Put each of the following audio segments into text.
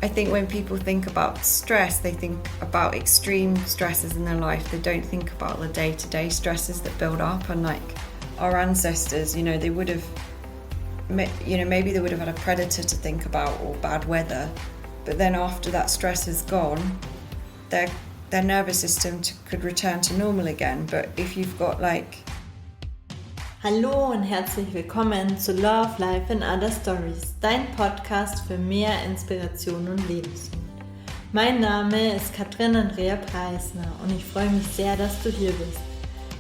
I think when people think about stress, they think about extreme stresses in their life. They don't think about the day-to-day stresses that build up. And like our ancestors, they would have, maybe they would have had a predator to think about or bad weather. But then after that stress is gone, their nervous system could return to normal again. But if you've got like... Hallo und herzlich willkommen zu Love, Life and Other Stories, dein Podcast für mehr Inspiration und Lebensmut. Mein Name ist Katrin Andrea Preisner und ich freue mich sehr, dass du hier bist.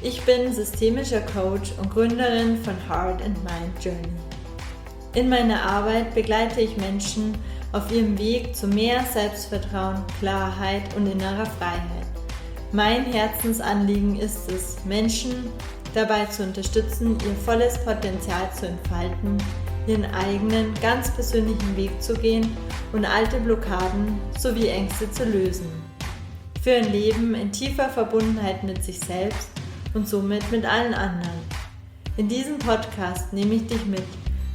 Ich bin systemischer Coach und Gründerin von Heart and Mind Journey. In meiner Arbeit begleite ich Menschen auf ihrem Weg zu mehr Selbstvertrauen, Klarheit und innerer Freiheit. Mein Herzensanliegen ist es, Menschen dabei zu unterstützen, ihr volles Potenzial zu entfalten, ihren eigenen, ganz persönlichen Weg zu gehen und alte Blockaden sowie Ängste zu lösen. Für ein Leben in tiefer Verbundenheit mit sich selbst und somit mit allen anderen. In diesem Podcast nehme ich dich mit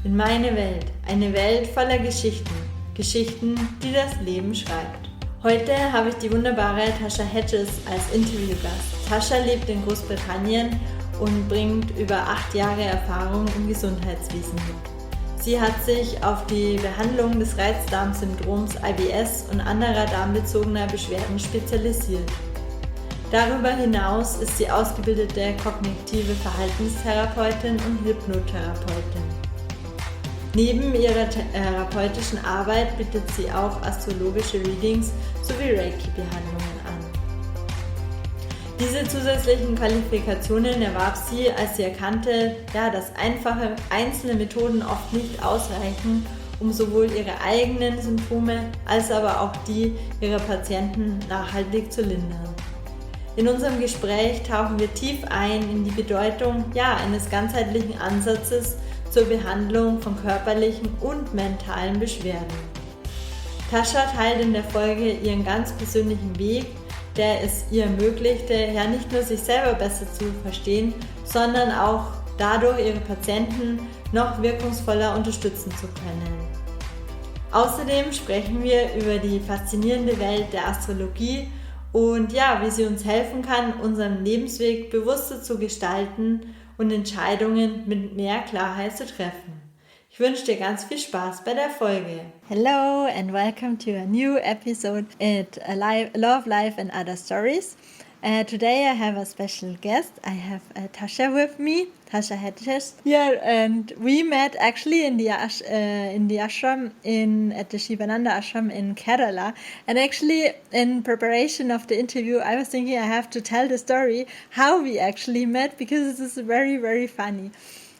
in meine Welt, eine Welt voller Geschichten, die das Leben schreibt. Heute habe ich die wunderbare Tasha Hedges als Interviewgast. Tasha lebt in Großbritannien und bringt über 8 Jahre Erfahrung im Gesundheitswesen mit. Sie hat sich auf die Behandlung des Reizdarmsyndroms IBS und anderer darmbezogener Beschwerden spezialisiert. Darüber hinaus ist sie ausgebildete kognitive Verhaltenstherapeutin und Hypnotherapeutin. Neben ihrer therapeutischen Arbeit bietet sie auch astrologische Readings sowie Reiki-Behandlungen an. Diese zusätzlichen Qualifikationen erwarb sie, als sie erkannte, dass einfache einzelne Methoden oft nicht ausreichen, um sowohl ihre eigenen Symptome als aber auch die ihrer Patienten nachhaltig zu lindern. In unserem Gespräch tauchen wir tief ein in die Bedeutung eines ganzheitlichen Ansatzes zur Behandlung von körperlichen und mentalen Beschwerden. Tasha teilt in der Folge ihren ganz persönlichen Weg, der es ihr ermöglichte, nicht nur sich selber besser zu verstehen, sondern auch dadurch ihre Patienten noch wirkungsvoller unterstützen zu können. Außerdem sprechen wir über die faszinierende Welt der Astrologie und wie sie uns helfen kann, unseren Lebensweg bewusster zu gestalten und Entscheidungen mit mehr Klarheit zu treffen. Ich wünsche dir ganz viel Spaß bei der Folge. Hello and welcome to a new episode at Love, Life and Other Stories. Today I have a special guest. I have Tasha with me, Tasha Hedges. Yeah, and we met actually in the ashram at the Shivananda ashram in Kerala. And actually, in preparation of the interview, I was thinking I have to tell the story how we actually met because this is very, very funny.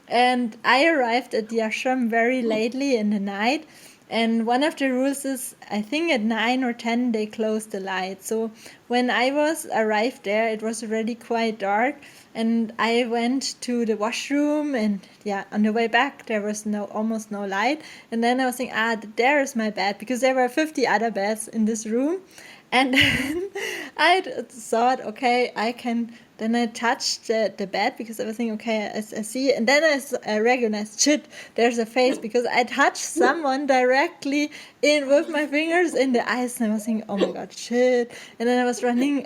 And I arrived at the ashram very lately in the night. And one of the rules is, I think at 9 or 10 they close the light. So when I arrived there, it was already quite dark. And I went to the washroom and on the way back there was almost no light. And then I was thinking, there is my bed, because there were 50 other beds in this room. And then I thought, okay, I can. Then I touched the bed because I was thinking, okay, I see. And then I recognized, shit, there's a face, because I touched someone directly with my fingers in the eyes. And I was thinking, oh my God, shit. And then I was running,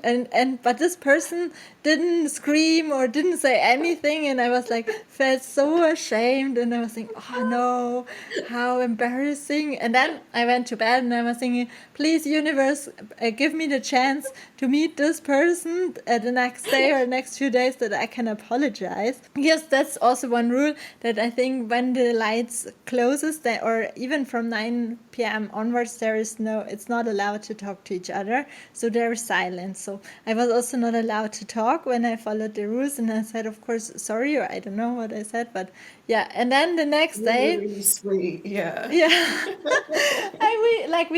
but this person didn't scream or didn't say anything. And I was felt so ashamed. And I was thinking, oh no, how embarrassing. And then I went to bed and I was thinking, please, universe, give me the chance to meet this person the next day or next few days, that I can apologize. Yes, that's also one rule, that I think when the lights closes, or even from 9 p.m. onwards, it's not allowed to talk to each other. So there is silence. So I was also not allowed to talk when I followed the rules, and I said, of course, sorry, or I don't know what I said, but and then the next day, really sweet, we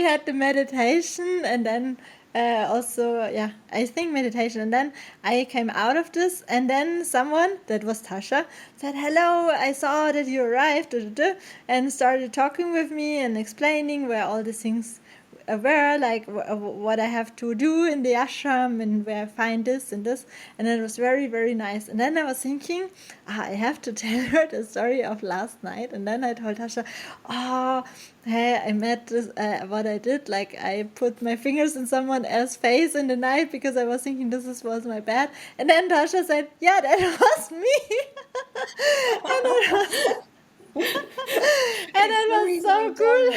had the meditation, and then I think meditation. And then I came out of this, and then someone, that was Tasha, said, hello, I saw that you arrived, and started talking with me and explaining where all the things aware like what I have to do in the ashram and where I find this and this, and it was very, very nice. And then I was thinking, I have to tell her the story of last night. And then I told Tasha, oh, hey, I met this, what I did, like I put my fingers in someone else's face in the night because I was thinking was my bad. And then Tasha said, yeah, that was me. And it was so cool.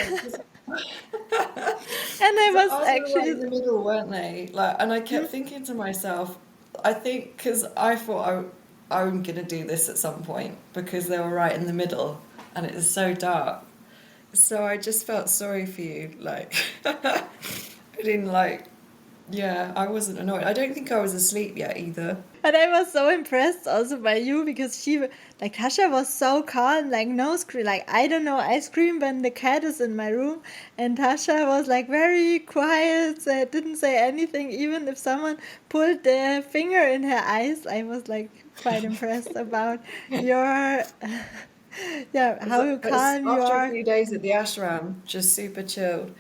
And I was Ours were actually right in the middle, weren't they? Like, and I kept thinking to myself, I think because I thought I'm gonna do this at some point because they were right in the middle, and it was so dark. So I just felt sorry for you. Like, I didn't like. Yeah, I wasn't annoyed. I don't think I was asleep yet either. And I was so impressed also by you because like Tasha was so calm, like no scream, like I don't know, I scream when the cat is in my room, and Tasha was like very quiet, so didn't say anything, even if someone pulled their finger in her eyes. I was like quite impressed about your, yeah, how you calm you After a are. few days at the ashram, just super chilled.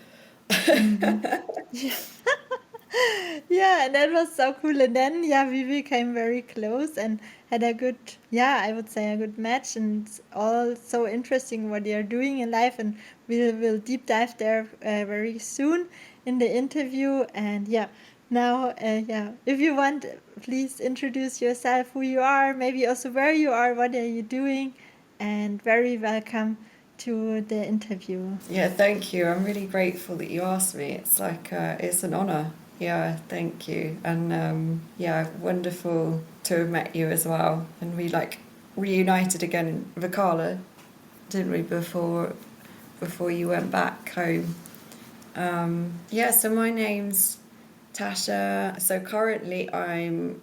Yeah, and that was so cool. And then, yeah, we became very close and had a good, yeah, I would say a good match. And it's all so interesting what you're doing in life. And we'll deep dive there very soon in the interview. And yeah, now, yeah, if you want, please introduce yourself, who you are, maybe also where you are, what are you doing, and very welcome to the interview. Yeah, thank you. I'm really grateful that you asked me. It's like it's an honor. Yeah, thank you. And yeah, wonderful to have met you as well. And we like reunited again in Vicala, didn't we, before you went back home. Yeah, so my name's Tasha. So currently I'm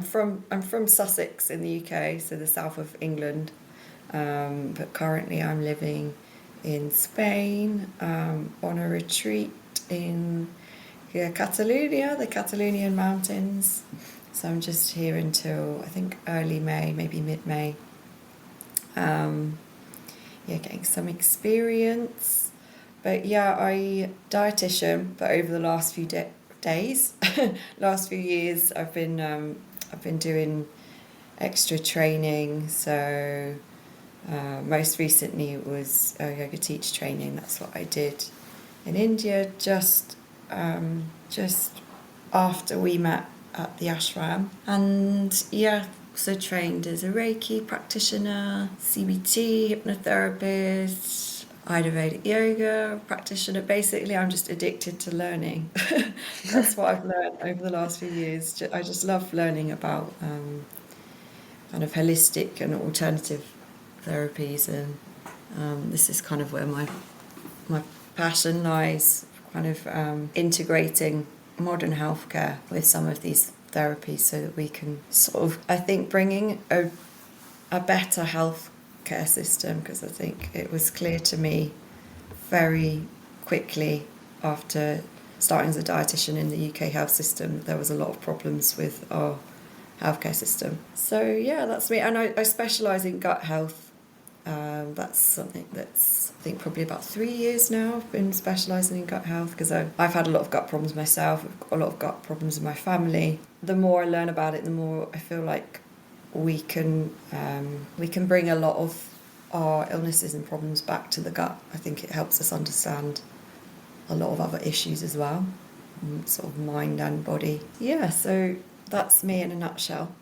from Sussex in the UK, so the south of England. But currently I'm living in Spain on a retreat in Catalonia, the Catalonian mountains. So I'm just here until I think early May, maybe mid-May. Yeah, getting some experience. But yeah, dietitian, but over the last few days, last few years, I've been doing extra training. So most recently it was yoga teacher training. That's what I did in India just after we met at the ashram. And yeah, so trained as a Reiki practitioner, CBT hypnotherapist, Ayurvedic yoga practitioner. Basically, I'm just addicted to learning. That's what I've learned over the last few years. I just love learning about kind of holistic and alternative therapies, and this is kind of where my passion lies, kind of integrating modern healthcare with some of these therapies so that we can sort of, I think, bringing a better healthcare system, because I think it was clear to me very quickly after starting as a dietitian in the UK health system, there was a lot of problems with our healthcare system. So yeah, that's me, and I specialise in gut health. That's something that's, I think, probably about 3 years now I've been specialising in gut health, because I've had a lot of gut problems myself. I've got a lot of gut problems in my family. The more I learn about it, the more I feel like we can bring a lot of our illnesses and problems back to the gut. I think it helps us understand a lot of other issues as well, sort of mind and body. Yeah, so that's me in a nutshell.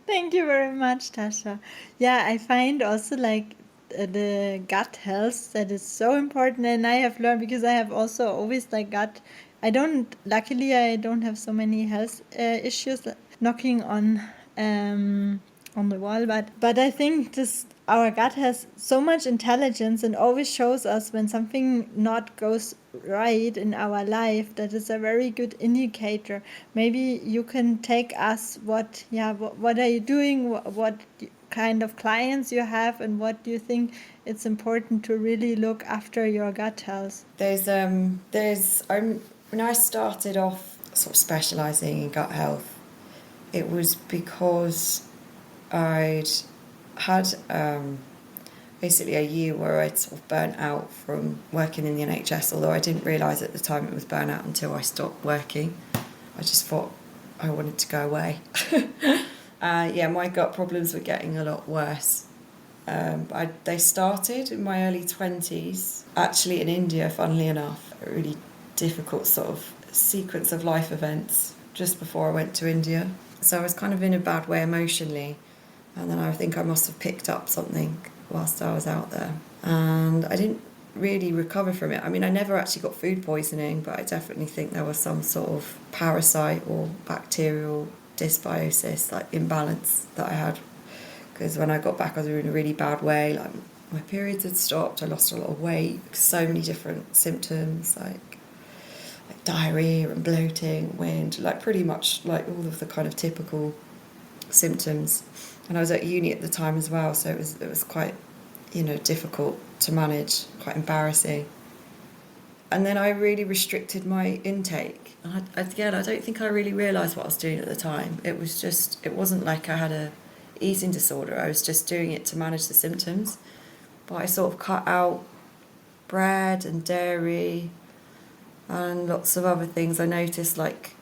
Thank you very much, Tasha. Yeah, I find also like the gut health that is so important, and I have learned, because I have also always like luckily I don't have so many health issues knocking on the wall, but I think our gut has so much intelligence and always shows us when something not goes right in our life. That is a very good indicator. Maybe you can take us what are you doing, what kind of clients you have, and what do you think it's important to really look after your gut health? When I started off sort of specialising in gut health, it was because I'd had basically a year where I'd sort of burnt out from working in the NHS, although I didn't realise at the time it was burnout until I stopped working. I just thought I wanted to go away. My gut problems were getting a lot worse. They started in my early 20s, actually in India, funnily enough. A really difficult sort of sequence of life events just before I went to India. So I was kind of in a bad way emotionally, and then I think I must have picked up something whilst I was out there. And I didn't really recover from it. I mean, I never actually got food poisoning, but I definitely think there was some sort of parasite or bacterial dysbiosis, like imbalance that I had. Because when I got back, I was in a really bad way. Like, my periods had stopped, I lost a lot of weight, so many different symptoms, like diarrhea and bloating, wind, like pretty much like all of the kind of typical symptoms. And I was at uni at the time as well, so it was quite, difficult to manage, quite embarrassing. And then I really restricted my intake. And I don't think I really realised what I was doing at the time. It wasn't like I had a eating disorder. I was just doing it to manage the symptoms. But I sort of cut out bread and dairy and lots of other things. I noticed like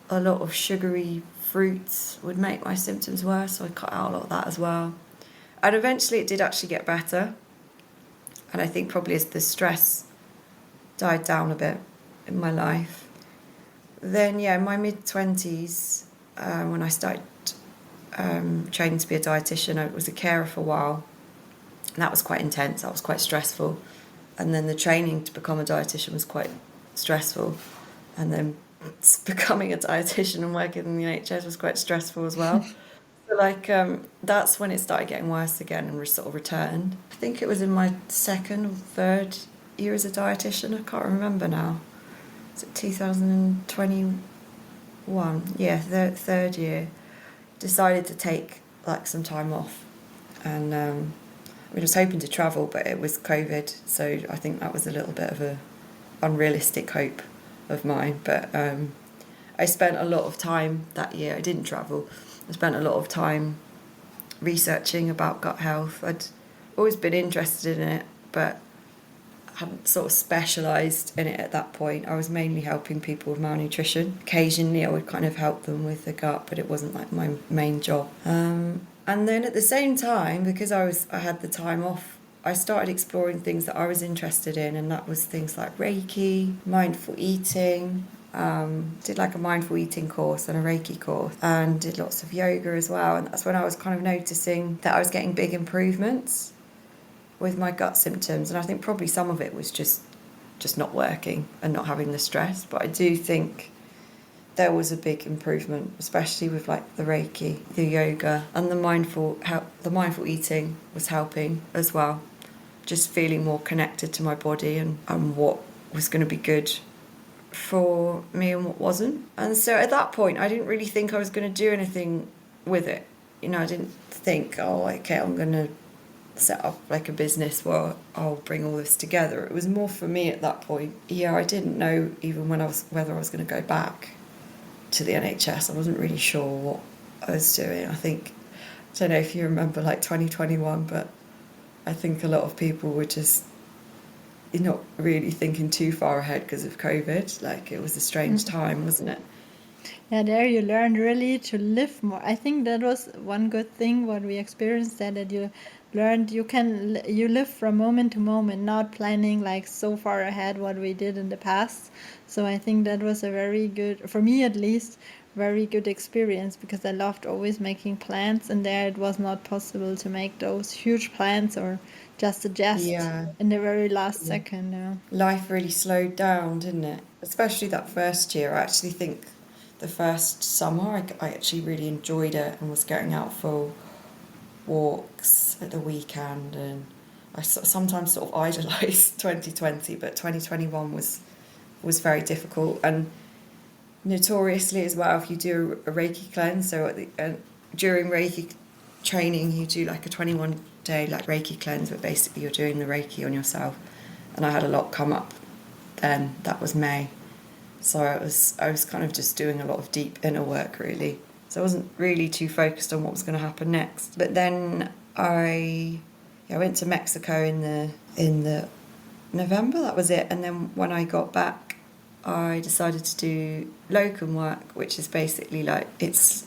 a lot of sugary fruits would make my symptoms worse, so I cut out a lot of that as well. And eventually it did actually get better. And I think probably as the stress died down a bit in my life. Then, in my mid-20s, when I started training to be a dietitian, I was a carer for a while. And that was quite intense, that was quite stressful. And then the training to become a dietitian was quite stressful. And then becoming a dietitian and working in the NHS was quite stressful as well. So that's when it started getting worse again and sort of returned. I think it was in my second or third year as a dietitian, I can't remember now. Was it 2021? Yeah, third year. Decided to take some time off. And I was hoping to travel, but it was COVID, so I think that was a little bit of a unrealistic hope of mine. But I spent a lot of time that year. I didn't travel. I spent a lot of time researching about gut health. I'd always been interested in it, but hadn't sort of specialised in it at that point. I was mainly helping people with malnutrition. Occasionally I would kind of help them with the gut, but it wasn't like my main job. And then at the same time, because I had the time off, I started exploring things that I was interested in, and that was things like Reiki, mindful eating. Did like a mindful eating course and a Reiki course, and did lots of yoga as well. And that's when I was kind of noticing that I was getting big improvements with my gut symptoms. And I think probably some of it was just not working and not having the stress. But I do think there was a big improvement, especially with like the Reiki, the yoga, and the mindful eating was helping as well. Just feeling more connected to my body and what was going to be good for me and what wasn't. And so at that point I didn't really think I was going to do anything with it. I didn't think, I'm going to set up like a business where I'll bring all this together. It was more for me at that point. I didn't know even whether I was going to go back to the NHS. I wasn't really sure what I was doing. I don't know if you remember like 2021, but I think a lot of people were just not really thinking too far ahead because of COVID. Like, it was a strange time, wasn't it? Yeah, there you learned really to live more. I think that was one good thing what we experienced, that you learned you live from moment to moment, not planning like so far ahead what we did in the past. So I think that was a very good, for me at least, very good experience, because I loved always making plans, and there it was not possible to make those huge plans or just adjust in the very last second. Yeah. Life really slowed down, didn't it? Especially that first year. I actually think the first summer I actually really enjoyed it and was getting out for walks at the weekend, and I sometimes sort of idolised 2020, but 2021 was very difficult. And notoriously as well, if you do a Reiki cleanse, so during Reiki training you do like a 21-day like Reiki cleanse, but basically you're doing the Reiki on yourself. And I had a lot come up then. That was May, so I was kind of just doing a lot of deep inner work really, so I wasn't really too focused on what was going to happen next. But then I I went to Mexico in the November, that was it. And then when I got back, I decided to do locum work, which is basically like, it's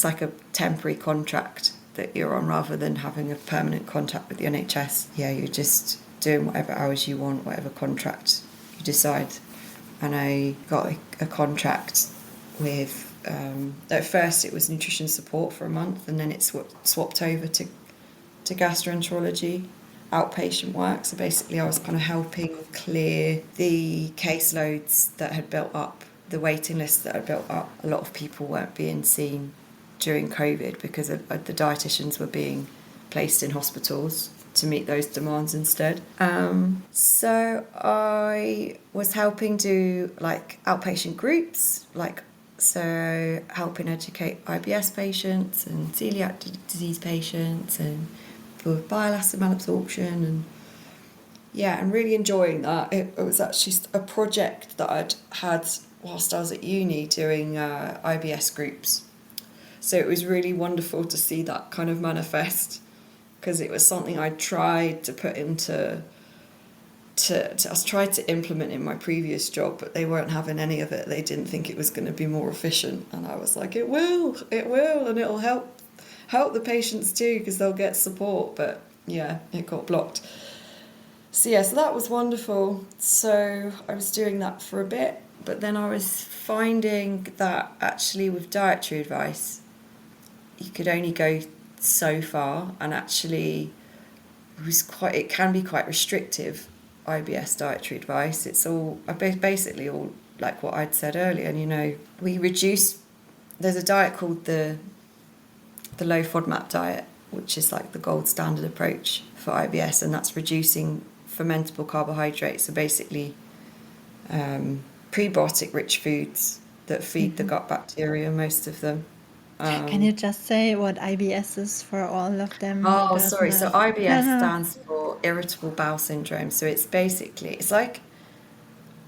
like a temporary contract that you're on rather than having a permanent contract with the NHS. Yeah, you're just doing whatever hours you want, whatever contract you decide. And I got a contract with, at first it was nutrition support for a month, and then it swapped over to gastroenterology, outpatient work. So basically I was kind of helping clear the caseloads that had built up, the waiting lists that had built up. A lot of people weren't being seen during COVID because the dietitians were being placed in hospitals to meet those demands instead. So I was helping do like outpatient groups, so helping educate IBS patients and celiac disease patients and people with bile acid malabsorption, and really enjoying that. It was actually a project that I'd had whilst I was at uni doing IBS groups. So it was really wonderful to see that kind of manifest, because it was something I tried to put into, I was trying to implement in my previous job, but they weren't having any of it. They didn't think it was going to be more efficient. And I was like, it will, and it'll help the patients too, because they'll get support. But yeah, it got blocked. So that was wonderful. So I was doing that for a bit, but then I was finding that actually with dietary advice, you could only go so far, and actually it can be quite restrictive, IBS dietary advice. It's all basically all like what I'd said earlier, and there's a diet called the low FODMAP diet, which is like the gold standard approach for IBS, and that's reducing fermentable carbohydrates, so basically prebiotic rich foods that feed the gut bacteria, most of them. Can you just say what IBS is for all of them? Oh, sorry. So IBS stands for irritable bowel syndrome. So it's basically,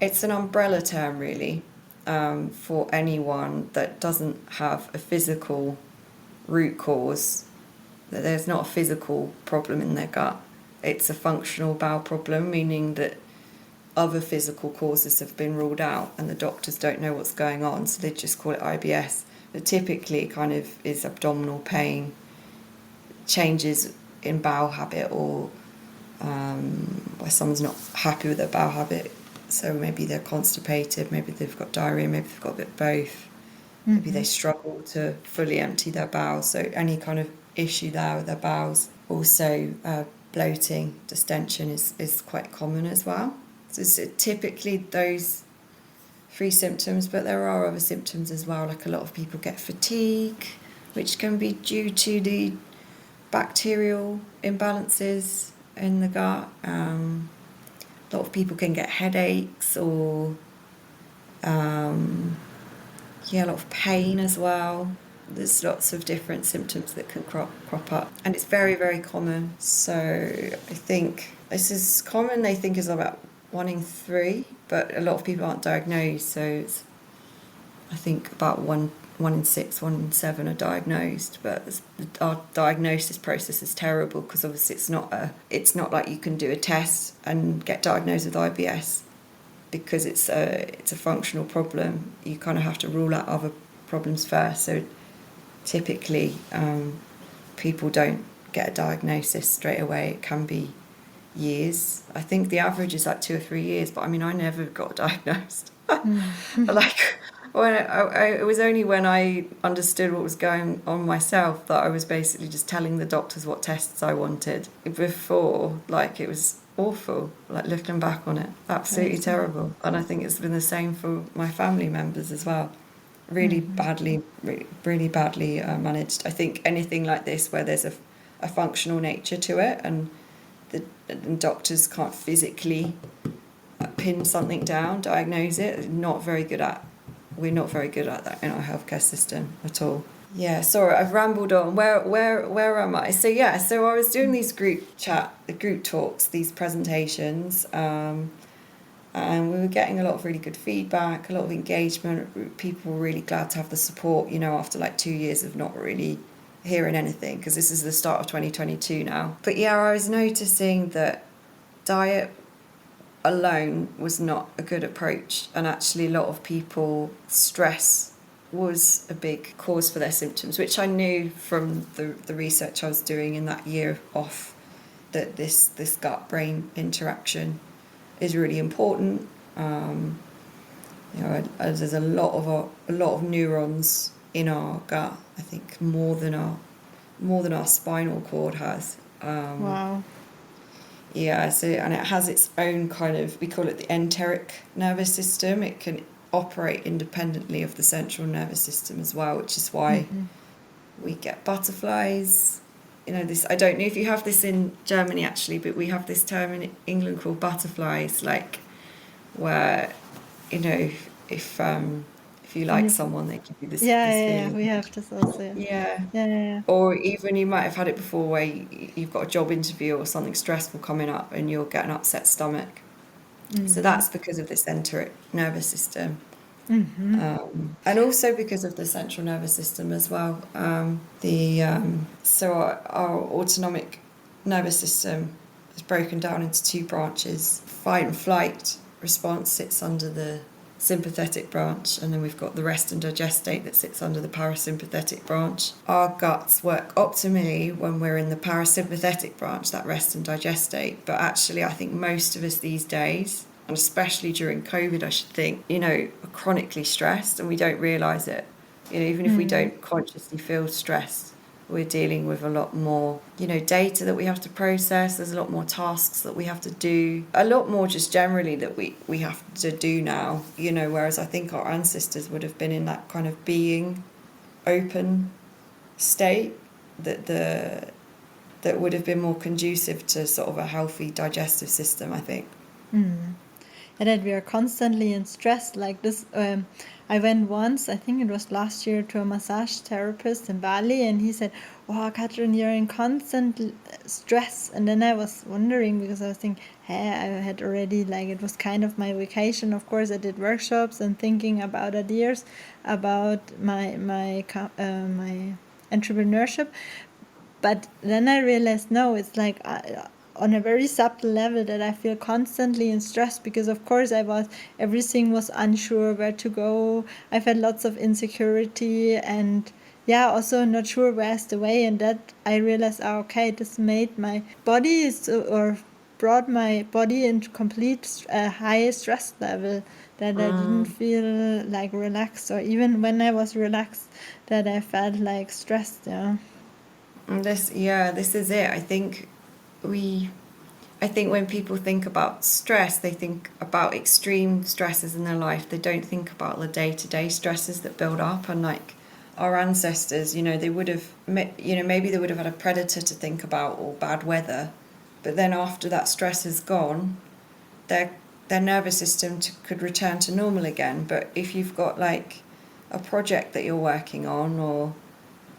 it's an umbrella term really, for anyone that doesn't have a physical root cause, that there's not a physical problem in their gut. It's a functional bowel problem, meaning that other physical causes have been ruled out and the doctors don't know what's going on, so they just call it IBS. But typically kind of is abdominal pain, changes in bowel habit, or where someone's not happy with their bowel habit. So maybe they're constipated, maybe they've got diarrhea, maybe they've got a bit of both. Maybe they struggle to fully empty their bowels. So any kind of issue there with their bowels. Also bloating, distension is quite common as well. So it's typically those 3 symptoms, but there are other symptoms as well. Like a lot of people get fatigue, which can be due to the bacterial imbalances in the gut. A lot of people can get headaches, or a lot of pain as well. There's lots of different symptoms that can crop up, and it's very, very common. So I think this is common. They think is about 1 in 3, but a lot of people aren't diagnosed. So it's, I think about 1 in 6, 1 in 7 are diagnosed. But our diagnosis process is terrible, because obviously it's not like you can do a test and get diagnosed with IBS, because it's a functional problem. You kind of have to rule out other problems first. So typically people don't get a diagnosis straight away. It can be years. I think the average is like 2 or 3 years, but I mean, I never got diagnosed. Like, it was only when I understood what was going on myself that I was basically just telling the doctors what tests I wanted. Before, like, it was awful, like looking back on it, absolutely terrible. And I think it's been the same for my family members as well. Really badly managed. I think anything like this where there's a functional nature to it, and the doctors can't physically pin something down, diagnose it, we're not very good at that in our healthcare system at all. Yeah, sorry, I've rambled on. Where am I? So I was doing these group talks, these presentations, and we were getting a lot of really good feedback, a lot of engagement. People were really glad to have the support, after like 2 years of not really hearing anything because this is the start of 2022 now. But yeah, I was noticing that diet alone was not a good approach, and actually a lot of people, stress was a big cause for their symptoms, which I knew from the research I was doing in that year off, that this gut-brain interaction is really important. There's a lot of neurons in our gut. I think more than our spinal cord has. Wow. Yeah, and it has its own kind of, we call it the enteric nervous system. It can operate independently of the central nervous system as well, which is why we get butterflies. This, I don't know if you have this in Germany actually, but we have this term in England called butterflies, like where, if you like someone, they give you this feeling. We have this also. Yeah. Or even you might have had it before where you've got a job interview or something stressful coming up and you'll get an upset stomach. So that's because of this enteric nervous system. And also because of the central nervous system as well. So our autonomic nervous system is broken down into two branches. Fight and flight response sits under the sympathetic branch, and then we've got the rest and digest state that sits under the parasympathetic branch. Our guts work optimally when we're in the parasympathetic branch, that rest and digest state, but actually I think most of us these days, and especially during COVID, I should think, are chronically stressed and we don't realise it. Even if we don't consciously feel stressed, we're dealing with a lot more, data that we have to process. There's a lot more tasks that we have to do, a lot more just generally that we have to do now, whereas I think our ancestors would have been in that kind of being open state that would have been more conducive to sort of a healthy digestive system, I think. And that we are constantly in stress like this. I went once, I think it was last year, to a massage therapist in Bali, and he said, "Oh, Katrin, you're in constant stress." And then I was wondering, because I was thinking, hey, I had already, it was kind of my vacation. Of course, I did workshops and thinking about ideas about my entrepreneurship. But then I realized, no, it's on a very subtle level that I feel constantly in stress, because of course everything was unsure where to go. I've had lots of insecurity and also not sure where's the way, and that I realized, this made my body or brought my body into complete high stress level, that I didn't feel relaxed, or even when I was relaxed that I felt stressed. This is it. I think when people think about stress, they think about extreme stresses in their life. They don't think about the day-to-day stresses that build up. And our ancestors, they would have, maybe they would have had a predator to think about, or bad weather. But then after that stress is gone, their nervous system could return to normal again. But if you've got a project that you're working on, or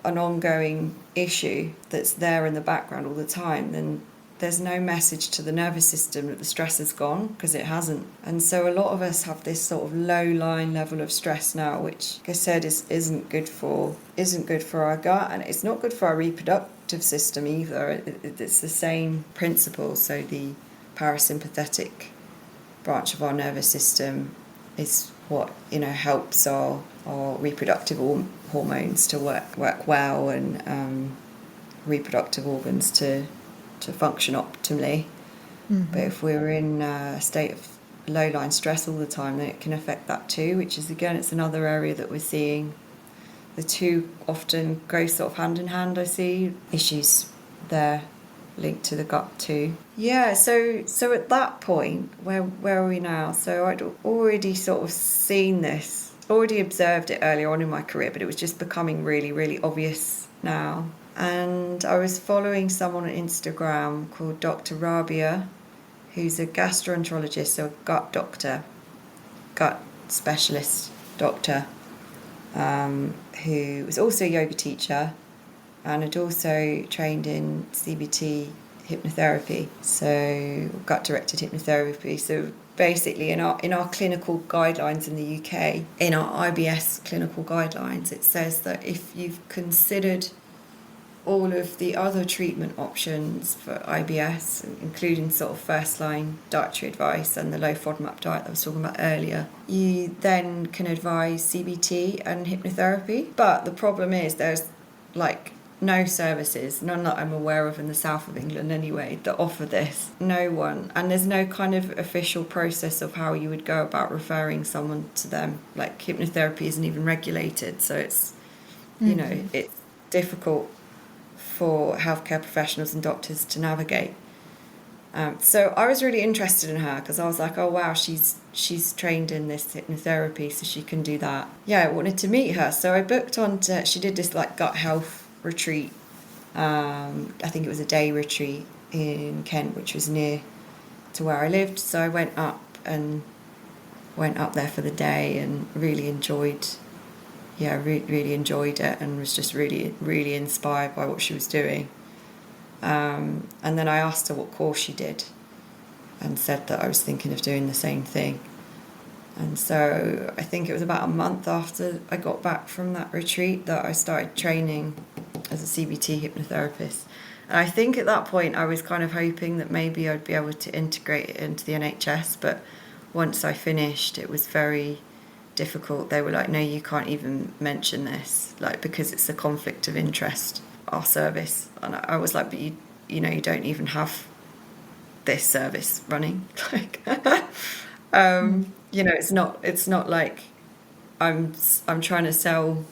an ongoing issue that's there in the background all the time, then there's no message to the nervous system that the stress is gone, because it hasn't. And so a lot of us have this sort of low-lying level of stress now, which, like I said, isn't good for our gut, and it's not good for our reproductive system either. It's the same principle. So the parasympathetic branch of our nervous system is what helps our reproductive hormones to work well, and reproductive organs to function optimally. But if we're in a state of low-lying stress all the time, then it can affect that too, which is, again, it's another area that we're seeing. The two often go sort of hand in hand. I see issues there linked to the gut too. Yeah, so at that point, where are we now? So I'd already sort of seen this, already observed it earlier on in my career, but it was just becoming really, really obvious now. And I was following someone on Instagram called Dr. Rabia, who's a gastroenterologist, so a gut doctor, gut specialist doctor, who was also a yoga teacher and had also trained in CBT hypnotherapy, so gut-directed hypnotherapy. So basically in our clinical guidelines in the UK, in our IBS clinical guidelines, it says that if you've considered all of the other treatment options for IBS, including sort of first-line dietary advice and the low FODMAP diet that I was talking about earlier, you then can advise CBT and hypnotherapy. But the problem is there's like no services, none that I'm aware of in the south of England anyway, that offer this. No one. And there's no kind of official process of how you would go about referring someone to them. Like hypnotherapy isn't even regulated, so it's, you know, it's difficult for healthcare professionals and doctors to navigate. So I was really interested in her because I was like, oh wow, she's trained in this hypnotherapy, so she can do that. Yeah, I wanted to meet her, so I booked on to, she did this like gut health retreat. I think it was a day retreat in Kent, which was near to where I lived. So I went up there for the day and really enjoyed really enjoyed it, and was just really, really inspired by what she was doing. And then I asked her what course she did and said that I was thinking of doing the same thing. And so I think it was about a month after I got back from that retreat that I started training as a CBT hypnotherapist. And I think at that point I was kind of hoping that maybe I'd be able to integrate it into the NHS, but once I finished it was very difficult. They were like, no, you can't even mention this, like, because it's a conflict of interest, our service. And I was like, but you know, you don't even have this service running. Like, you know, it's not like I'm trying to sell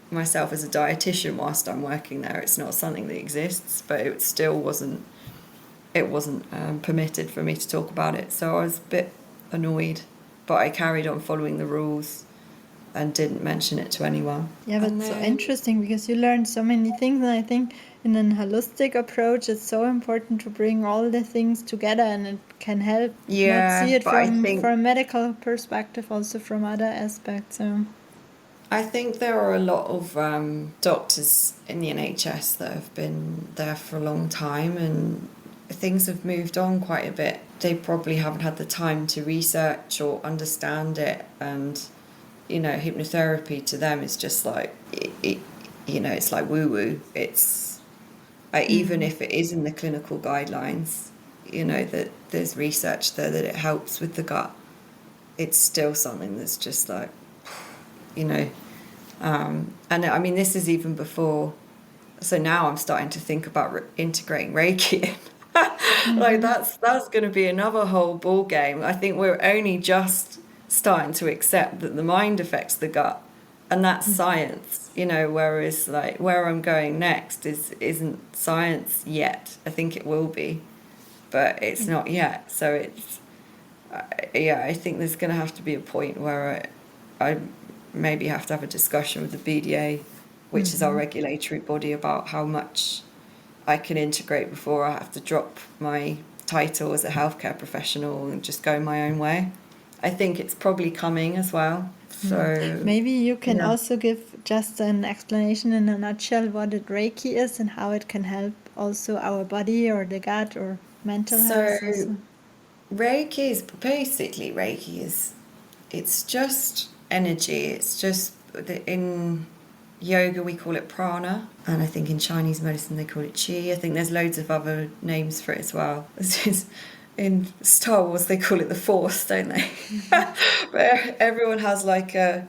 myself as a dietitian whilst I'm working there. It's not something that exists, but it still wasn't permitted for me to talk about it. So I was a bit annoyed, but I carried on following the rules and didn't mention it to anyone. Yeah, but it's so interesting because you learn so many things, and I think in a holistic approach it's so important to bring all the things together, and it can help not see it from a medical perspective, also from other aspects. So I think there are a lot of doctors in the NHS that have been there for a long time, and things have moved on quite a bit. They probably haven't had the time to research or understand it, and you know, hypnotherapy to them is just like it you know, it's like woo woo. It's even if it is in the clinical guidelines, you know, that there's research there that it helps with the gut, it's still something that's just like, you know, and I mean, this is even before. So now I'm starting to think about integrating Reiki in. Like that's going to be another whole ball game. I think we're only just starting to accept that the mind affects the gut, and that's science, you know, whereas like where I'm going next isn't science yet. I think it will be, but it's not yet. So it's I think there's going to have to be a point where I maybe have to have a discussion with the BDA, which is our regulatory body, about how much I can integrate before I have to drop my title as a healthcare professional and just go my own way. I think it's probably coming as well. So maybe you can also give just an explanation in a nutshell what Reiki is and how it can help also our body or the gut or mental health. So Reiki is it's just energy. It's just in yoga we call it prana, and I think in Chinese medicine they call it chi. I think there's loads of other names for it as well. In Star Wars they call it the Force, don't they? But everyone has like their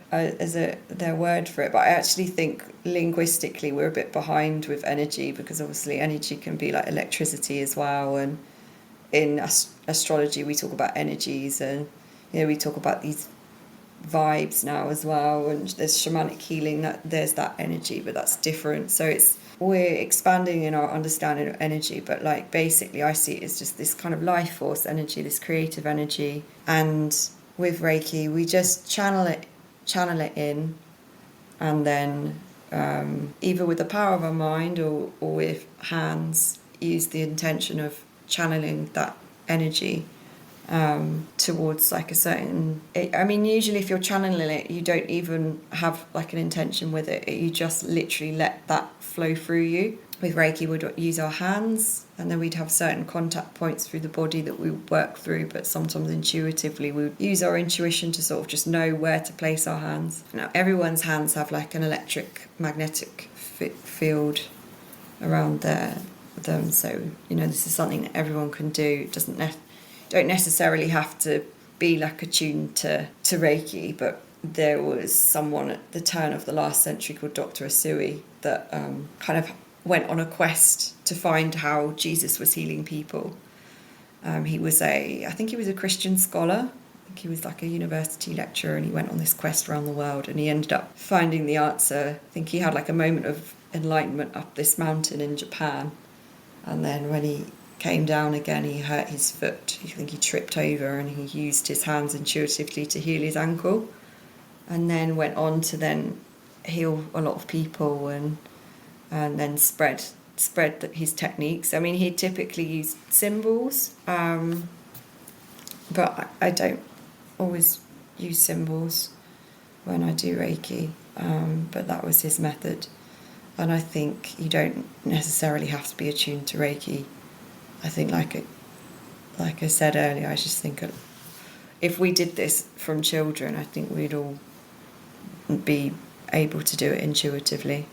word for it. But I actually think linguistically we're a bit behind with energy, because obviously energy can be like electricity as well, and in astrology we talk about energies, and you know, we talk about these vibes now as well, and there's shamanic healing, that there's that energy, but that's different. So we're expanding in our understanding of energy, but like basically I see it as just this kind of life force energy, this creative energy. And with Reiki we just channel it in, and then either with the power of our mind or with hands use the intention of channeling that energy towards like a certain, I mean, usually if you're channeling it you don't even have like an intention with it, you just literally let that flow through you. With Reiki we'd use our hands, and then we'd have certain contact points through the body that we work through, but sometimes intuitively we would use our intuition to sort of just know where to place our hands. Now everyone's hands have like an electric magnetic field around them. So, this is something that everyone can do. It don't necessarily have to be like attuned to Reiki, but there was someone at the turn of the last century called Dr. Asui that kind of went on a quest to find how Jesus was healing people. I think he was a Christian scholar. I think he was like a university lecturer, and he went on this quest around the world, and he ended up finding the answer. I think he had like a moment of enlightenment up this mountain in Japan, and then when he came down again, he hurt his foot. I think he tripped over, and he used his hands intuitively to heal his ankle, and then went on to then heal a lot of people and then spread his techniques. I mean, he typically used symbols, but I don't always use symbols when I do Reiki, but that was his method. And I think you don't necessarily have to be attuned to Reiki. I think, like I said earlier, I just think if we did this from children, I think we'd all be able to do it intuitively.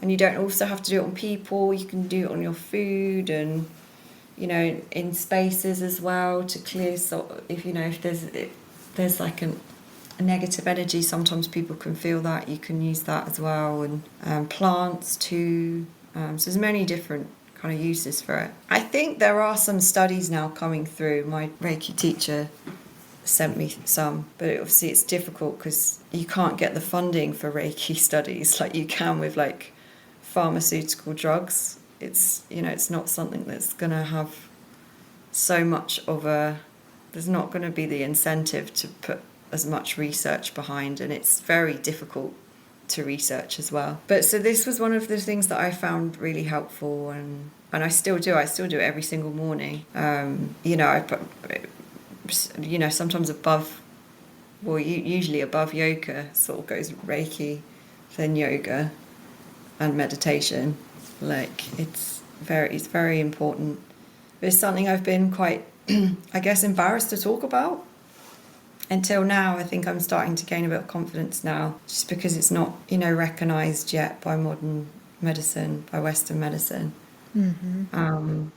And you don't also have to do it on people. You can do it on your food and, in spaces as well to clear. So if there's like a negative energy, sometimes people can feel that. You can use that as well, and plants too. So there's many different kind of uses for it. I think there are some studies now coming through. My Reiki teacher sent me some, but obviously it's difficult because you can't get the funding for Reiki studies like you can with like pharmaceutical drugs. It's not something that's going to have so much of there's not going to be the incentive to put as much research behind, and it's very difficult to research as well. But so this was one of the things that I found really helpful, and I still do it every single morning. I put sometimes usually above yoga sort of goes Reiki, then yoga and meditation. Like it's very important. But it's something I've been quite I guess embarrassed to talk about until now. I think I'm starting to gain a bit of confidence now, just because it's not recognised yet by modern medicine, by Western medicine. Mm-hmm.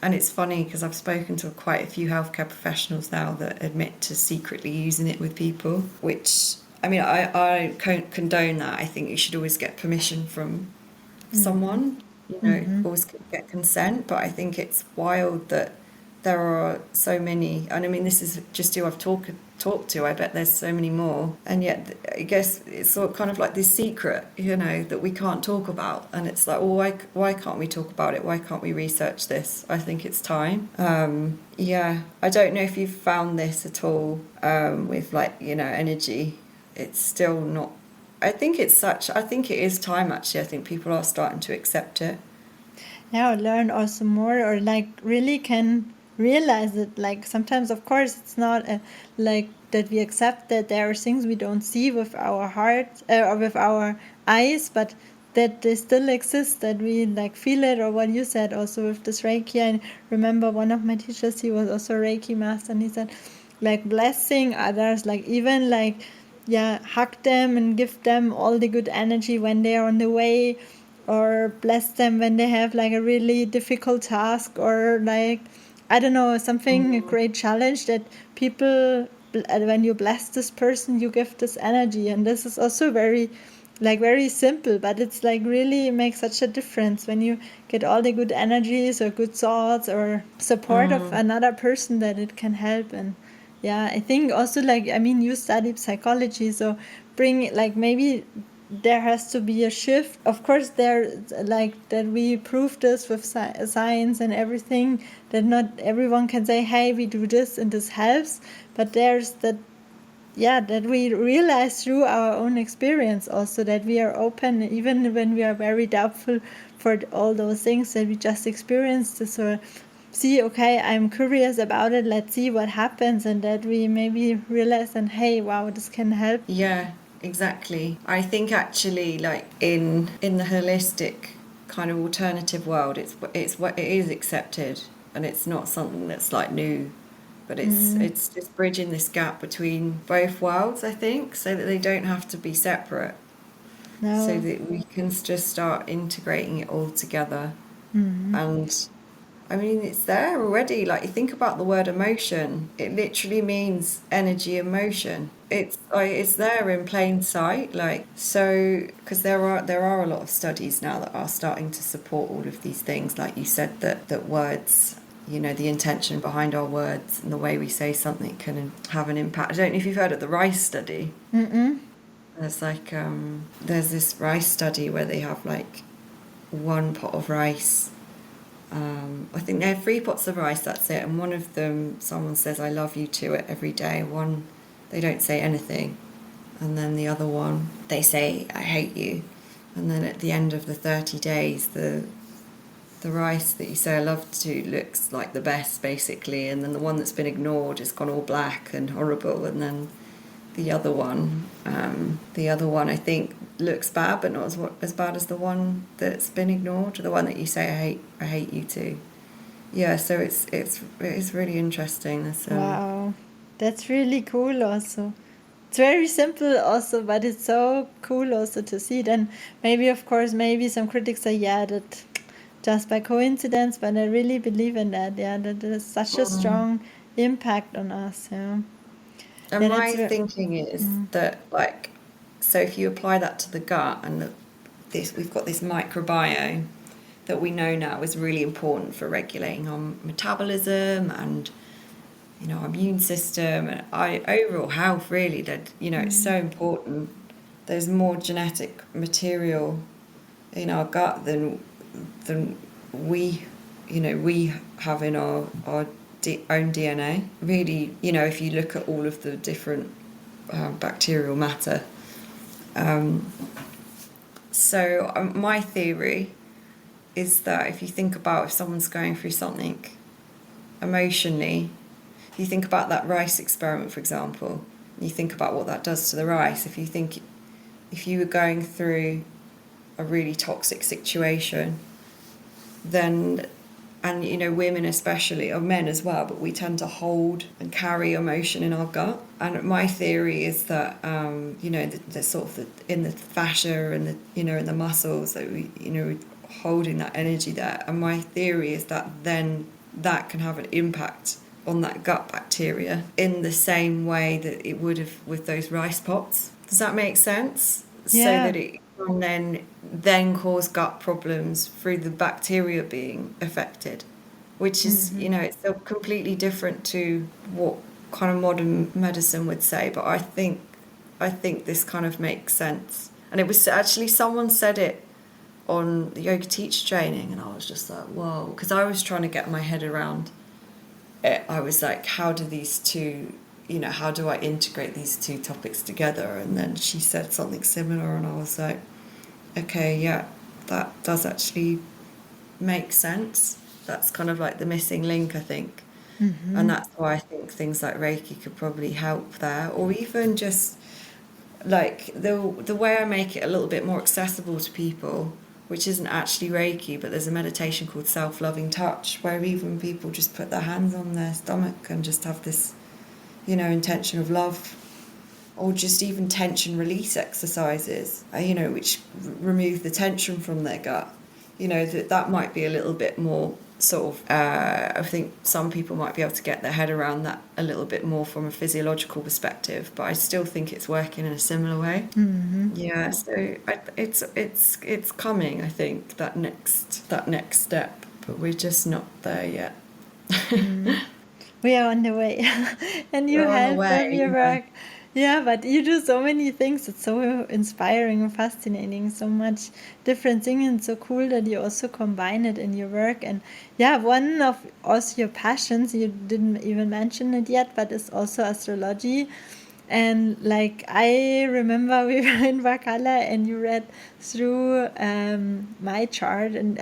And it's funny because I've spoken to quite a few healthcare professionals now that admit to secretly using it with people, which, I mean, I condone that. I think you should always get permission from someone, always get consent. But I think it's wild that there are so many, and I mean, this is just who I've talked to. I bet there's so many more, and yet I guess it's sort of kind of like this secret, that we can't talk about. And it's like, well, why can't we talk about it? Why can't we research this? I think it's time. I don't know if you've found this at all with energy. It's still not. I think it is time, actually. I think people are starting to accept it. Yeah, or learn also more, or really can realize it. Sometimes, of course, it's not that we accept that there are things we don't see with our heart or with our eyes, but that they still exist, that we feel it. Or what you said also with this Reiki. I remember one of my teachers, he was also a Reiki master, and he said blessing others, hug them and give them all the good energy when they are on the way, or bless them when they have a really difficult task, or I don't know, something, a great challenge, that people, when you bless this person, you give this energy. And this is also very simple, but it's really makes such a difference when you get all the good energies or good thoughts or support of another person, that it can help. And I think also you studied psychology, so bring maybe there has to be a shift. Of course, there that we prove this with science and everything, that not everyone can say, hey, we do this and this helps, but there's that we realize through our own experience also, that we are open even when we are very doubtful for all those things, that we just experience this, or see, okay, I'm curious about it, let's see what happens, and that we maybe realize, and hey, wow, this can help. Yeah, exactly. I think actually, in the holistic kind of alternative world, it is accepted, and it's not something that's new, but it's just bridging this gap between both worlds, I think, so that they don't have to be separate. No. so that we can just start integrating it all together. And I mean, it's there already. Like, you think about the word emotion, it literally means energy and motion. It's there in plain sight. Like, so because there are a lot of studies now that are starting to support all of these things. Like you said, that words, the intention behind our words and the way we say something can have an impact. I don't know if you've heard of the rice study. There's like there's this rice study where they have like one pot of rice. I think they have 3 pots of rice, that's it, and one of them, someone says I love you to it every day. One, they don't say anything, and then the other one, they say I hate you. And then at the end of the 30 days, the rice that you say I love to looks like the best, basically, and then the one that's been ignored has gone all black and horrible, and then the other one I think looks bad, but not as bad as the one that's been ignored, the one that you say I hate you to. Yeah, so it is really interesting. Wow, that's really cool. Also, it's very simple. Also, but it's so cool also to see it. And maybe, of course, maybe some critics say, yeah, that just by coincidence, but I really believe in that. Yeah, that there's such a strong impact on us. Yeah. And Yeah, my thinking is that, like, so if you apply that to the gut, and we've got this microbiome that we know now is really important for regulating our metabolism and our immune system and overall health, really, that it's so important. There's more genetic material in our gut than we have in our own DNA. Really, if you look at all of the different bacterial matter. So my theory is that if you think about if someone's going through something emotionally, if you think about that rice experiment, for example, and you think about what that does to the rice, if you were going through a really toxic situation, then, and women especially, or men as well, but we tend to hold and carry emotion in our gut. And my theory is that the sort of in the fascia and in the muscles that we holding that energy there. And my theory is that then that can have an impact on that gut bacteria in the same way that it would have with those rice pots. Does that make sense? Yeah. So that it can then cause gut problems through the bacteria being affected, which is it's so completely different to what kind of modern medicine would say. But I think this kind of makes sense. And it was actually someone said it on the yoga teacher training, and I was just like, whoa, because I was trying to get my head around it. I was like, how do these two, how do I integrate these two topics together? And then she said something similar, and I was like, okay, yeah, that does actually make sense. That's kind of like the missing link, I think. And that's why I think things like Reiki could probably help there, or even just like the way I make it a little bit more accessible to people, which isn't actually Reiki, but there's a meditation called self-loving touch, where even people just put their hands on their stomach and just have this, intention of love, or just even tension release exercises, which remove the tension from their gut. That might be a little bit more sort of, I think some people might be able to get their head around that a little bit more from a physiological perspective, but I still think it's working in a similar way. Yeah, so it's coming, I think, that next step, but we're just not there yet. We are on the way. And you help them, your work. Yeah, but you do so many things. It's so inspiring and fascinating. So much different things, and so cool that you also combine it in your work. And yeah, one of also your passions, you didn't even mention it yet, but it's also astrology. And like I remember we were in Vakala and you read through my chart, and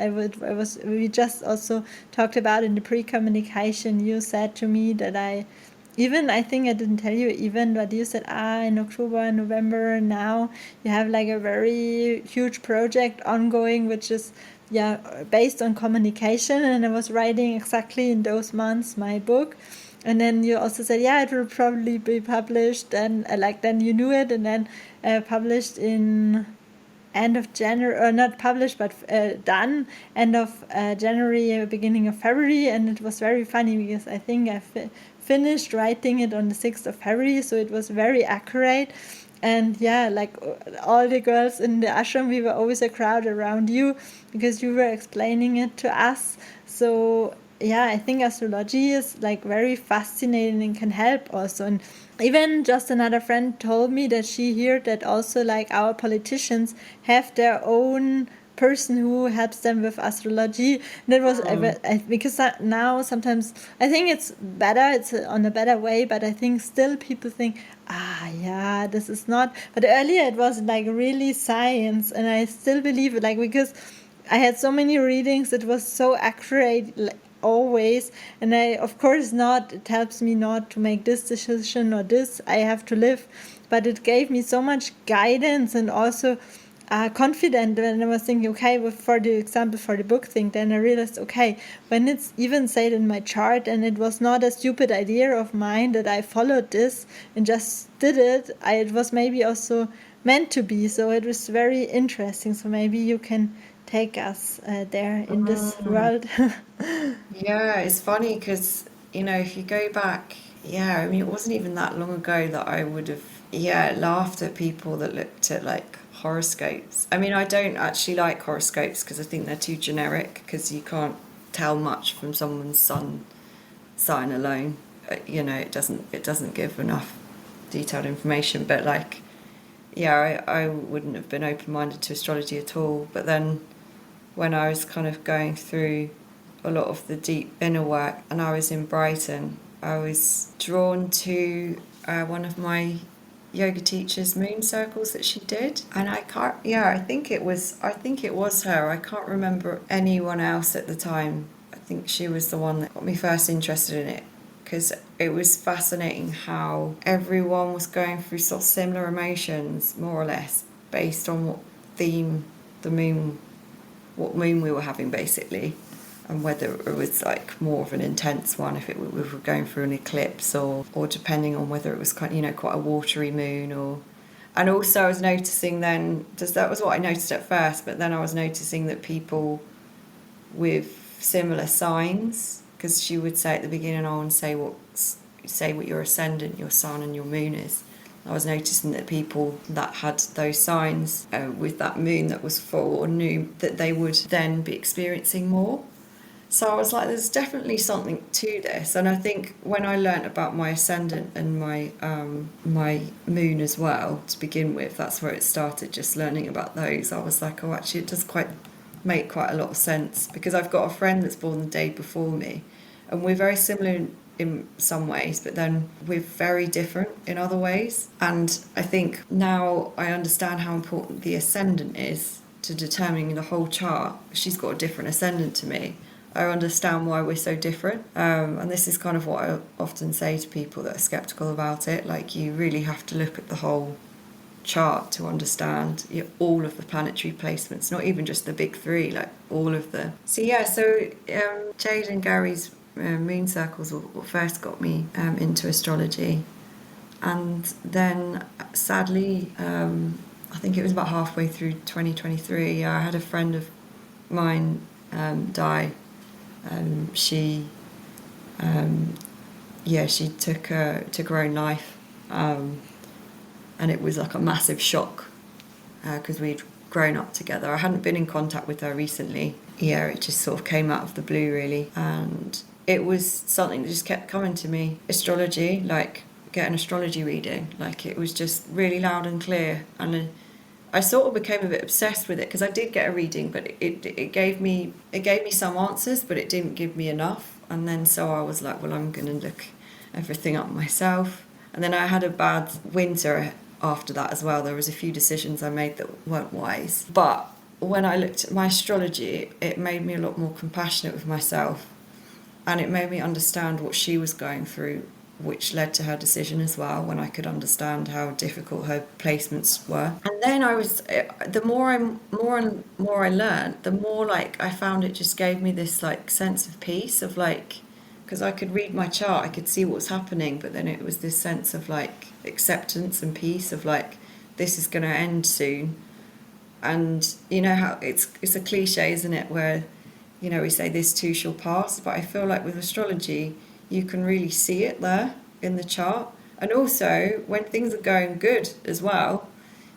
we just also talked about in the pre-communication. You said to me that I think I didn't tell you even, but you said in October, November now you have like a very huge project ongoing, which is based on communication, and I was writing exactly in those months my book. And then you also said, it will probably be published, and then you knew it, and then published in end of January, or not published, but done end of January, beginning of February, and it was very funny because I think I finished writing it on the 6th of February, so it was very accurate. And yeah, like all the girls in the ashram, we were always a crowd around you because you were explaining it to us. So yeah, I think astrology is like very fascinating and can help also. And even just another friend told me that she heard that also like our politicians have their own person who helps them with astrology. And that was because now sometimes I think it's better, it's on a better way, but I think still people think, yeah, this is not. But earlier it was like really science, and I still believe it, like, because I had so many readings, it was so accurate, like, always. And I, of course, not, it helps me not to make this decision or this, I have to live. But it gave me so much guidance and also confident when I was thinking, okay, for the example, for the book thing, then I realized, okay, when it's even said in my chart and it was not a stupid idea of mine that I followed this and just did it, it was maybe also meant to be. So it was very interesting. So maybe you can take us there in this world. Yeah, it's funny because, if you go back, I mean, it wasn't even that long ago that I would have, laughed at people that looked at like horoscopes. I mean, I don't actually like horoscopes because I think they're too generic because you can't tell much from someone's sun sign alone. It doesn't give enough detailed information. But like, I wouldn't have been open-minded to astrology at all. But then when I was kind of going through a lot of the deep inner work and I was in Brighton, I was drawn to one of my yoga teacher's moon circles that she did, and I think it was her. I can't remember anyone else at the time. I think she was the one that got me first interested in it, because it was fascinating how everyone was going through sort of similar emotions, more or less, based on what theme what moon we were having, basically, and whether it was like more of an intense one if we were going through an eclipse, or depending on whether it was quite a watery moon. And also I was noticing then, that was what I noticed at first, but then I was noticing that people with similar signs, because she would say at the beginning, say what your ascendant, your sun and your moon is. I was noticing that people that had those signs with that moon that was full or new, that they would then be experiencing more. So I was like, there's definitely something to this. And I think when I learnt about my ascendant and my moon as well, to begin with, that's where it started, just learning about those. I was like, oh, actually, it does make quite a lot of sense, because I've got a friend that's born the day before me, and we're very similar in some ways, but then we're very different in other ways. And I think now I understand how important the ascendant is to determining the whole chart. She's got a different ascendant to me. I understand why we're so different. And this is kind of what I often say to people that are skeptical about it. Like, you really have to look at the whole chart to understand all of the planetary placements, not even just the big three, like all of them. So Jade and Gary's moon circles were what first got me into astrology. And then sadly, I think it was about halfway through 2023, I had a friend of mine die. She took her own life, and it was like a massive shock because we'd grown up together. I hadn't been in contact with her recently. It just sort of came out of the blue, really, and it was something that just kept coming to me. Astrology, like get an astrology reading, like it was just really loud and clear, and I sort of became a bit obsessed with it because I did get a reading, but it gave me some answers, but it didn't give me enough. And then so I was like, well, I'm going to look everything up myself. And then I had a bad winter after that as well. There was a few decisions I made that weren't wise. But when I looked at my astrology, it made me a lot more compassionate with myself, and it made me understand what she was going through, which led to her decision as well, when I could understand how difficult her placements were. And then the more I learned, the more like I found it just gave me this like sense of peace, of like, because I could read my chart, I could see what was happening, but then it was this sense of like acceptance and peace of like, this is going to end soon, And you know how it's a cliche, isn't it, where, you know, we say this too shall pass, but I feel like with astrology you can really see it there in the chart. And also when things are going good as well,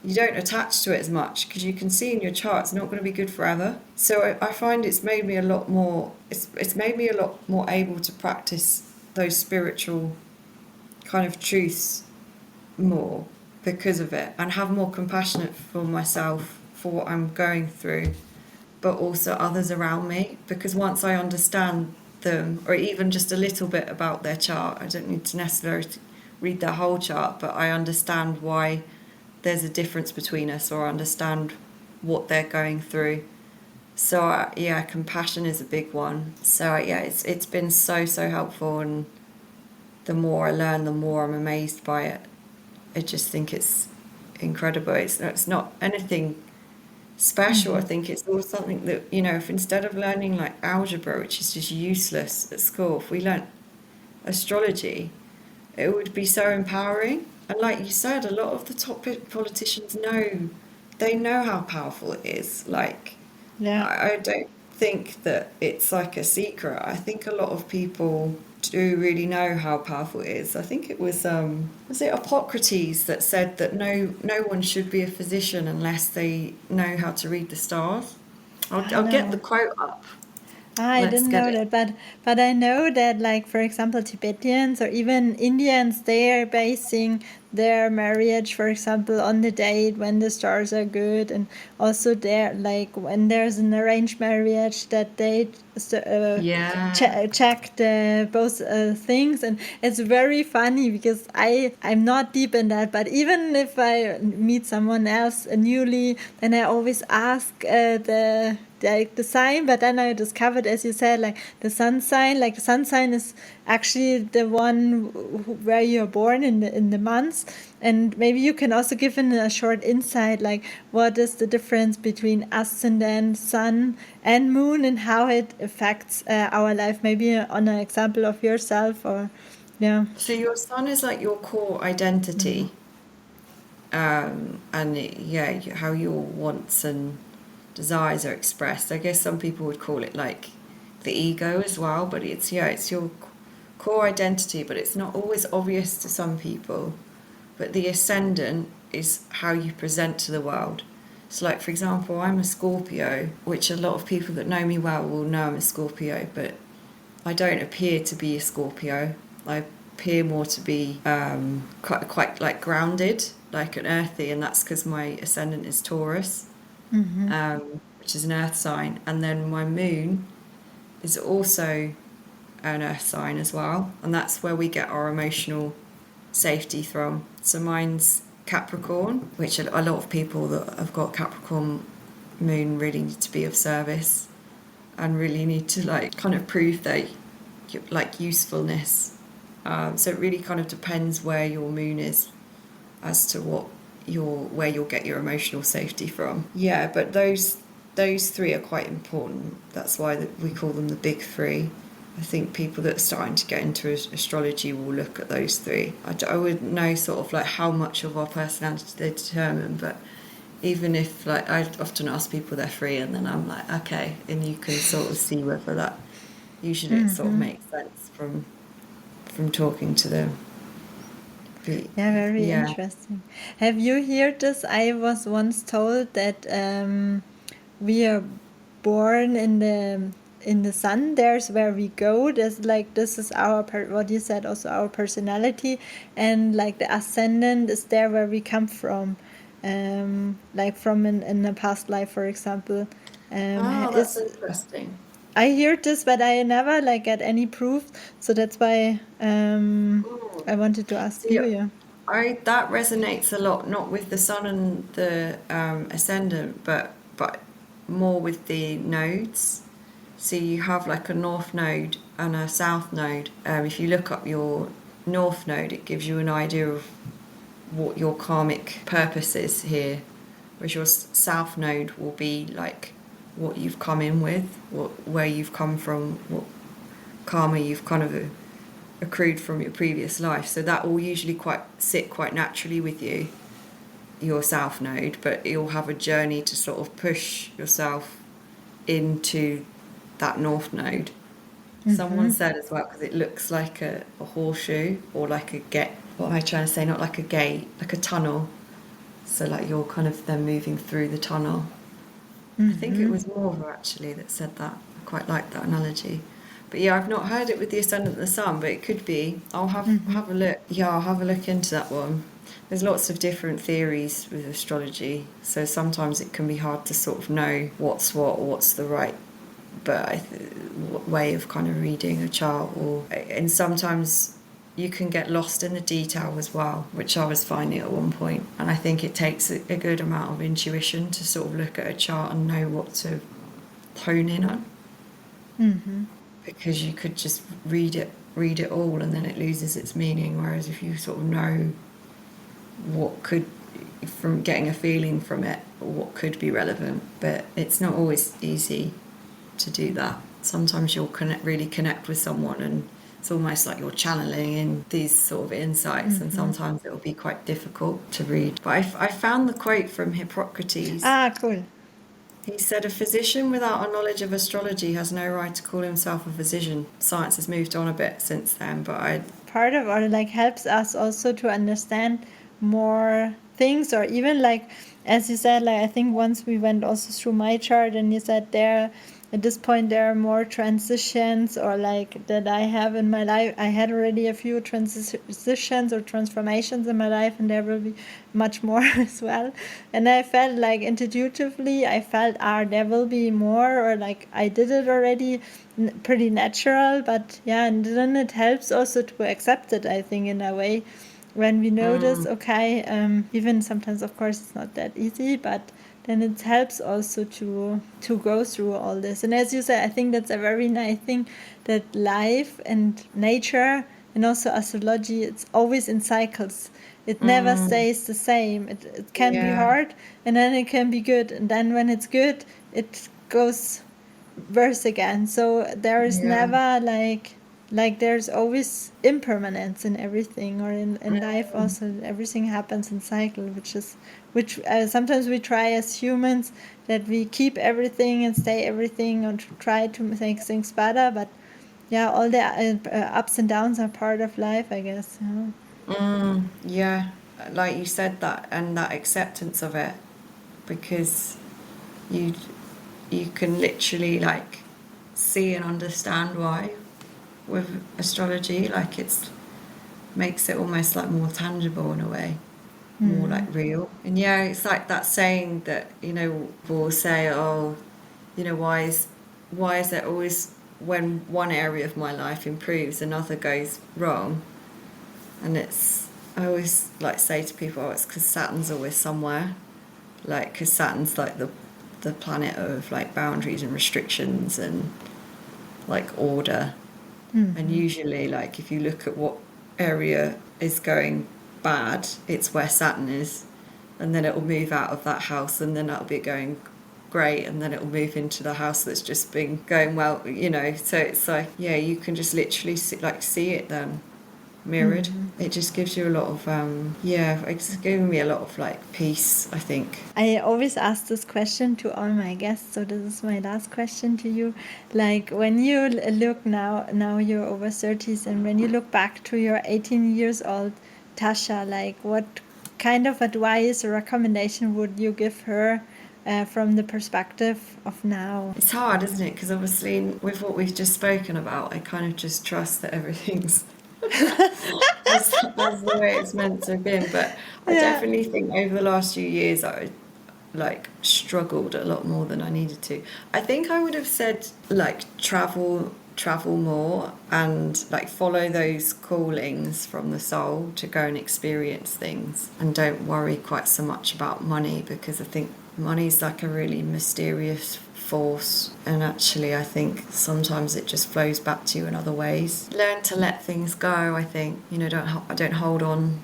you don't attach to it as much because you can see in your chart it's not going to be good forever. So I find it's made me a lot more, it's made me a lot more able to practice those spiritual kind of truths more because of it, and have more compassion for myself for what I'm going through, but also others around me, because once I understand them, or even just a little bit about their chart, I don't need to necessarily read their whole chart, but I understand why there's a difference between us, or understand what they're going through. So yeah, compassion is a big one. So yeah, it's been so helpful, and the more I learn, the more I'm amazed by it. I just think it's incredible. It's not anything special. I think it's all something that, you know, if instead of learning like algebra, which is just useless at school, if we learnt astrology, it would be so empowering. And like you said, a lot of the top politicians know how powerful it is. Like, Yeah. I don't think that it's like a secret. I think a lot of people do really know how powerful it is. I think it was it Hippocrates that said that no one should be a physician unless they know how to read the stars. I'll get the quote up. I Let's didn't get know it. that, but I know that, like, for example, Tibetans or even Indians, they are basing their marriage, for example, on the date when the stars are good, and also there, like, when there's an arranged marriage, that they Yeah. check the both things. And it's very funny because I'm not deep in that, but even if I meet someone else newly, then I always ask the sign. But then I discovered, as you said, like the sun sign, is actually the one where you're born in the months. And maybe you can also give in a short insight, like what is the difference between ascendant, sun, and moon, and how it affects our life. Maybe on an example of yourself, or yeah. So your sun is like your core identity, and how your wants and desires are expressed. I guess some people would call it like the ego as well, but it's your core identity, but it's not always obvious to some people. But the ascendant is how you present to the world. So like, for example, I'm a Scorpio, which a lot of people that know me well will know I'm a Scorpio, but I don't appear to be a Scorpio. I appear more to be quite like grounded, like an earthy, and that's because my ascendant is Taurus, which is an earth sign, and then my moon is also an earth sign as well, and that's where we get our emotional safety from. So mine's Capricorn, which a lot of people that have got Capricorn moon really need to be of service, and really need to like kind of prove their like usefulness. So it really kind of depends where your moon is as to where you'll get your emotional safety from. Yeah, but those three are quite important. That's why we call them the big three. I think people that are starting to get into astrology will look at those three. I wouldn't know sort of like how much of our personality they determine, but even if like I often ask people their three, and then I'm like, okay, and you can sort of see whether that usually it sort of makes sense from talking to them. But, Yeah, very yeah. interesting. Have you heard this? I was once told that we are born in the sun. There's where we go. There's like this is our what you said, also our personality, and like the ascendant is there where we come from, like from in a past life, for example. Oh, that's Is interesting. I heard this, but I never like get any proof. So that's why I wanted to ask See, you. Yeah. that resonates a lot, not with the sun and the ascendant, but more with the nodes. So you have like a north node and a south node. If you look up your north node, it gives you an idea of what your karmic purpose is here, whereas your south node will be like what you've come in with, where you've come from, what karma you've kind of accrued from your previous life. So that will usually sit quite naturally with you. your south node, but you'll have a journey to sort of push yourself into that north node. Someone said as well, because it looks like a horseshoe, or like what am I trying to say, not like a gate, like a tunnel. So like you're kind of then moving through the tunnel. I think it was Morva actually that said that. I quite like that analogy. But yeah, I've not heard it with the ascendant and the sun, but it could be. I'll have a look. Yeah, I'll have a look into that one. There's lots of different theories with astrology, so sometimes it can be hard to sort of know what's what or what's the right way of kind of reading a chart, and sometimes you can get lost in the detail as well, which I was finding at one point. And I think it takes a good amount of intuition to sort of look at a chart and know what to hone in on. Because you could just read it all and then it loses its meaning, whereas if you sort of know what could, from getting a feeling from it, or what could be relevant. But it's not always easy to do that. Sometimes you'll really connect with someone and it's almost like you're channeling in these sort of insights, and sometimes it'll be quite difficult to read. But I found the quote from Hippocrates. Cool. He said, "A physician without a knowledge of astrology has no right to call himself a physician." Science has moved on a bit since then, but part of it like helps us also to understand more things, or even like, as you said, like I think once we went also through my chart and you said at this point there are more transitions, or like that I have in my life. I had already a few transitions or transformations in my life, and there will be much more as well. And I felt like intuitively, there will be more, or like I did it already, pretty natural. But yeah, and then it helps also to accept it, I think, in a way. When we notice, okay, even sometimes, of course, it's not that easy, but then it helps also to go through all this. And as you said, I think that's a very nice thing, that life and nature and also astrology, it's always in cycles. It never stays the same. It can be hard, and then it can be good. And then when it's good, it goes worse again. So there is never like there's always impermanence in everything, or in life also. Everything happens in cycle, which sometimes we try as humans, that we keep everything and stay everything and try to make things better. But yeah, all the ups and downs are part of life, I guess. yeah, like you said, that, and that acceptance of it, because you can literally like see and understand why with astrology, like it's makes it almost like more tangible in a way, more like real. And yeah, it's like that saying that, people will say, oh, why is there always, when one area of my life improves, another goes wrong? And I always like say to people, it's because Saturn's always somewhere, like, because Saturn's like the planet of like boundaries and restrictions and like order. And usually, like, if you look at what area is going bad, it's where Saturn is, and then it'll move out of that house, and then that'll be going great, and then it'll move into the house that's just been going well, so it's like, yeah, you can just literally see it then mirrored. It just gives you a lot of it's given me a lot of like peace, I think. I always ask this question to all my guests, so this is my last question to you. Like, when you look now you're over 30s, and when you look back to your 18 years old Tasha, like, what kind of advice or recommendation would you give her from the perspective of now? It's hard, isn't it? Because obviously with what we've just spoken about, I kind of just trust that everything's that's the way it's meant to have been. But I definitely think over the last few years I like struggled a lot more than I needed to. I think I would have said like travel more, and like follow those callings from the soul to go and experience things, and don't worry quite so much about money, because I think money's like a really mysterious force, and actually I think sometimes it just flows back to you in other ways. Learn to let things go, I think. Don't hold on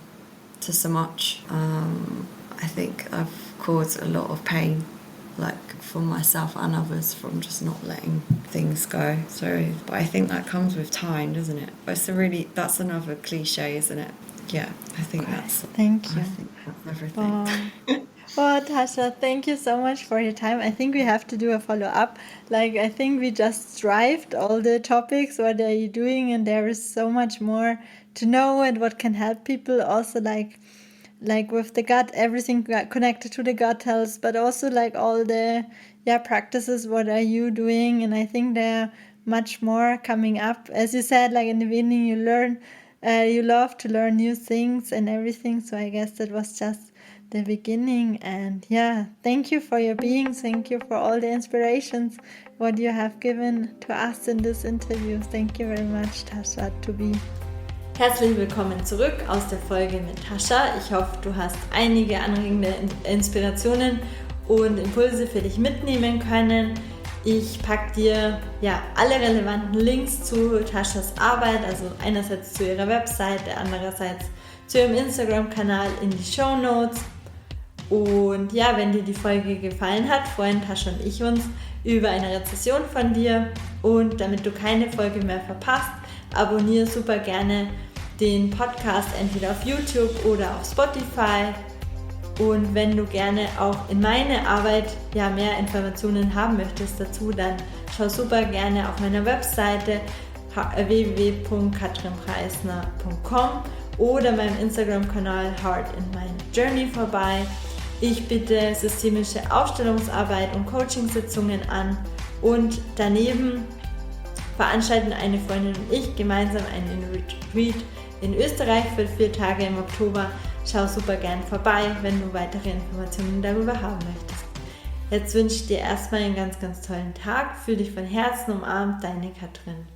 to so much. I think I've caused a lot of pain, like for myself and others, from just not letting things go. So, but I think that comes with time, doesn't it? But that's another cliche, isn't it? yeah, I think that's Thank you. I think that's everything. Oh, Tasha, thank you so much for your time. I think we have to do a follow-up. I think we just strived all the topics, what are you doing, and there is so much more to know and what can help people. Also, like with the gut, everything connected to the gut health, but also all the practices, what are you doing? And I think there are much more coming up. As you said, in the beginning, you love to learn new things and everything. So I guess that was just the beginning. And thank you for your being. Thank you for all the inspirations, what you have given to us in this interview. Thank you very much, Tasha, to be. Herzlich willkommen zurück aus der Folge mit Tasha. Ich hoffe, du hast einige anregende Inspirationen und Impulse für dich mitnehmen können. Ich packe dir alle relevanten Links zu Tashas Arbeit, also einerseits zu ihrer Webseite, andererseits zu ihrem Instagram-Kanal in die Shownotes. Und wenn dir die Folge gefallen hat, freuen Tasha und ich uns über eine Rezension von dir. Und damit du keine Folge mehr verpasst, abonniere super gerne den Podcast entweder auf YouTube oder auf Spotify. Und wenn du gerne auch in meine Arbeit mehr Informationen haben möchtest dazu, dann schau super gerne auf meiner Webseite www.katrinpreisner.com oder meinem Instagram-Kanal Heart in My Journey vorbei. Ich biete systemische Aufstellungsarbeit und Coachingsitzungen an und daneben veranstalten eine Freundin und ich gemeinsam einen Retreat in Österreich für 4 Tage im Oktober. Schau super gern vorbei, wenn du weitere Informationen darüber haben möchtest. Jetzt wünsche ich dir erstmal einen ganz, ganz tollen Tag. Fühl dich von Herzen umarmt, deine Katrin.